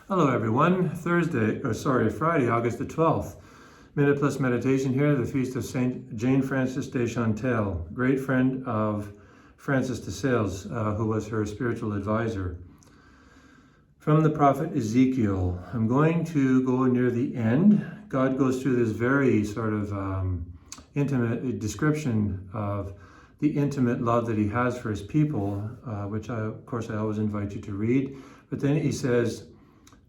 Hello everyone. Friday, August the 12th. Minute Plus Meditation here, the feast of Saint Jane Frances de Chantal, great friend of Frances de Sales, who was her spiritual advisor. From the prophet Ezekiel, I'm going to go near the end. God goes through this very sort of intimate description of the intimate love that he has for his people, which of course I always invite you to read. But then he says,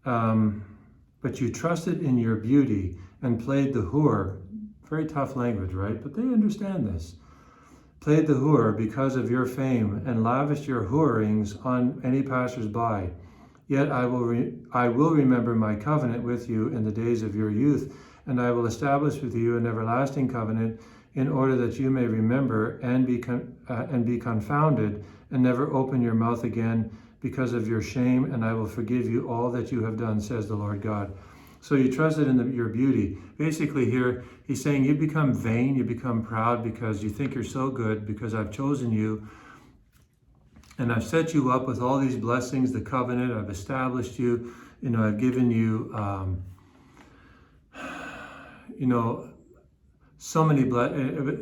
but you trusted in your beauty and played the whore. Very tough language, right? But they understand this. Played the whore because of your fame and lavished your whorings on any passers-by. Yet I will remember my covenant with you in the days of your youth, and I will establish with you an everlasting covenant in order that you may remember and be confounded and never open your mouth again because of your shame, and I will forgive you all that you have done, says the Lord God. So you trusted in your beauty. Basically here, he's saying you become vain, you become proud because you think you're so good, because I've chosen you, and I've set you up with all these blessings, the covenant, I've established you, I've given you, so many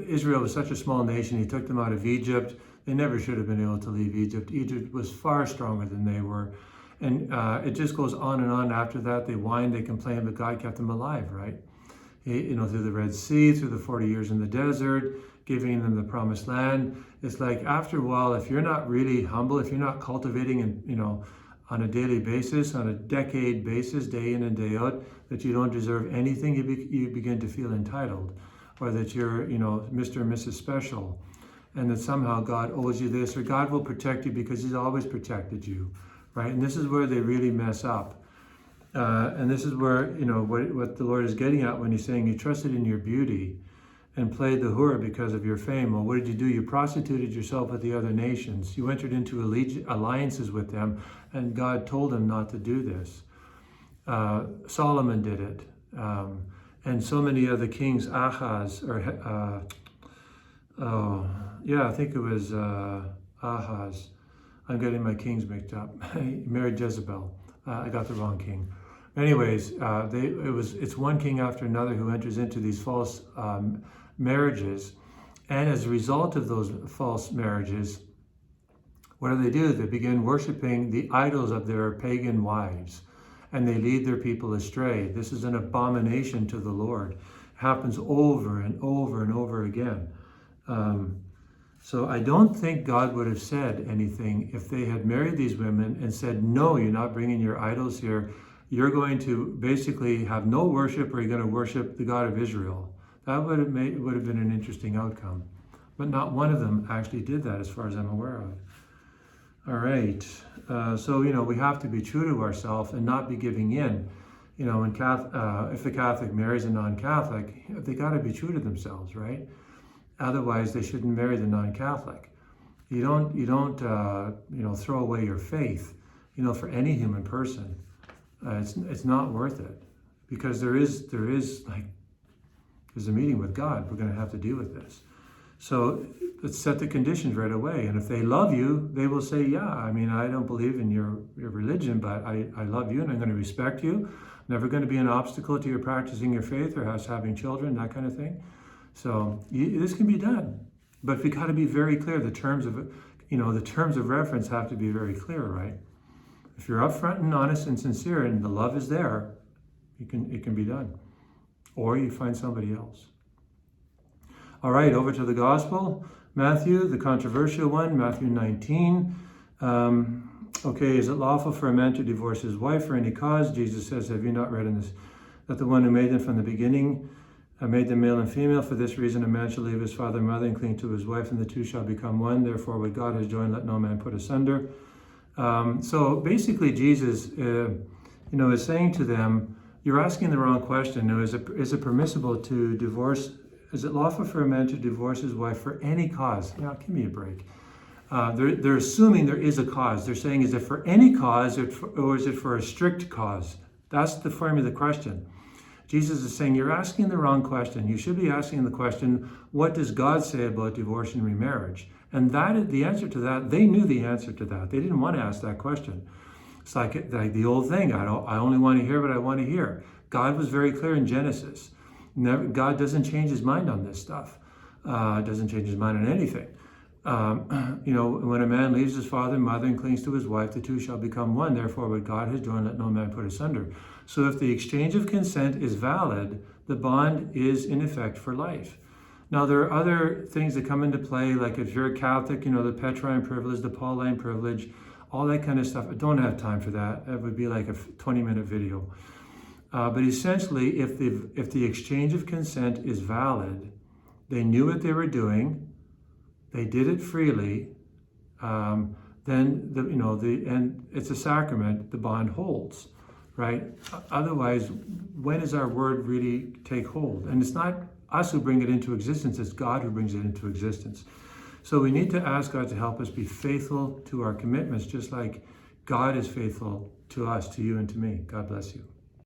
Israel was such a small nation. He took them out of Egypt. They never should have been able to leave Egypt. Egypt was far stronger than they were. And it just goes on and on after that. They whined, they complained, but God kept them alive, right? Through the Red Sea, through the 40 years in the desert, giving them the promised land. It's like after a while, if you're not really humble, if you're not cultivating and, on a daily basis, on a decade basis, day in and day out, that you don't deserve anything, you begin to feel entitled. Or that you're, Mr. and Mrs. Special, and that somehow God owes you this, or God will protect you because he's always protected you, right? And this is where they really mess up. And this is where, what the Lord is getting at when he's saying you trusted in your beauty and played the whore because of your fame. Well, what did you do? You prostituted yourself with the other nations. You entered into alliances with them, and God told them not to do this. Solomon did it. And so many other kings, Ahaz, I think it was Ahaz. I'm getting my kings mixed up. He married Jezebel. I got the wrong king. Anyways, it's one king after another who enters into these false marriages. And as a result of those false marriages, what do? They begin worshiping the idols of their pagan wives, and they lead their people astray. This is an abomination to the Lord. It happens over and over and over again. So I don't think God would have said anything if they had married these women and said, no, you're not bringing your idols here. You're going to basically have no worship, or you're going to worship the God of Israel. That would have been an interesting outcome. But not one of them actually did that, as far as I'm aware of. All right, so we have to be true to ourselves and not be giving in. If the Catholic marries a non-Catholic, they got to be true to themselves, right? Otherwise, they shouldn't marry the non-Catholic. You don't throw away your faith, for any human person. It's not worth it, because there's a meeting with God. We're going to have to deal with this. So let's set the conditions right away. And if they love you, they will say, yeah, I don't believe in your religion, but I love you and I'm going to respect you. Never going to be an obstacle to your practicing your faith or us having children, that kind of thing. So this can be done. But we got to be very clear. The terms of reference have to be very clear, right? If you're upfront and honest and sincere and the love is there, it can be done. Or you find somebody else. All right, over to the gospel. Matthew, the controversial one, Matthew 19. Is it lawful for a man to divorce his wife for any cause? Jesus says, have you not read in this, that the one who made them from the beginning made them male and female? For this reason, a man shall leave his father and mother and cling to his wife, and the two shall become one. Therefore, what God has joined, let no man put asunder. So basically, Jesus, is saying to them, you're asking the wrong question. Is it permissible to divorce? Is it lawful for a man to divorce his wife for any cause? Give me a break. They're assuming there is a cause. They're saying, is it for any cause or is it for a strict cause? That's the form of the question. Jesus is saying, you're asking the wrong question. You should be asking the question, what does God say about divorce and remarriage? And that is the answer to that. They knew the answer to that. They didn't want to ask that question. It's like the old thing. I only want to hear what I want to hear. God was very clear in Genesis. God doesn't change his mind on this stuff. Doesn't change his mind on anything. When a man leaves his father and mother and clings to his wife, the two shall become one. Therefore, what God has joined, let no man put asunder. So if the exchange of consent is valid, the bond is in effect for life. Now, there are other things that come into play, like if you're a Catholic, the Petrine privilege, the Pauline privilege, all that kind of stuff. I don't have time for that. That would be like a 20-minute video. But essentially, if the exchange of consent is valid, they knew what they were doing, they did it freely, then and it's a sacrament. The bond holds, right? Otherwise, when does our word really take hold? And it's not us who bring it into existence; it's God who brings it into existence. So we need to ask God to help us be faithful to our commitments, just like God is faithful to us, to you, and to me. God bless you.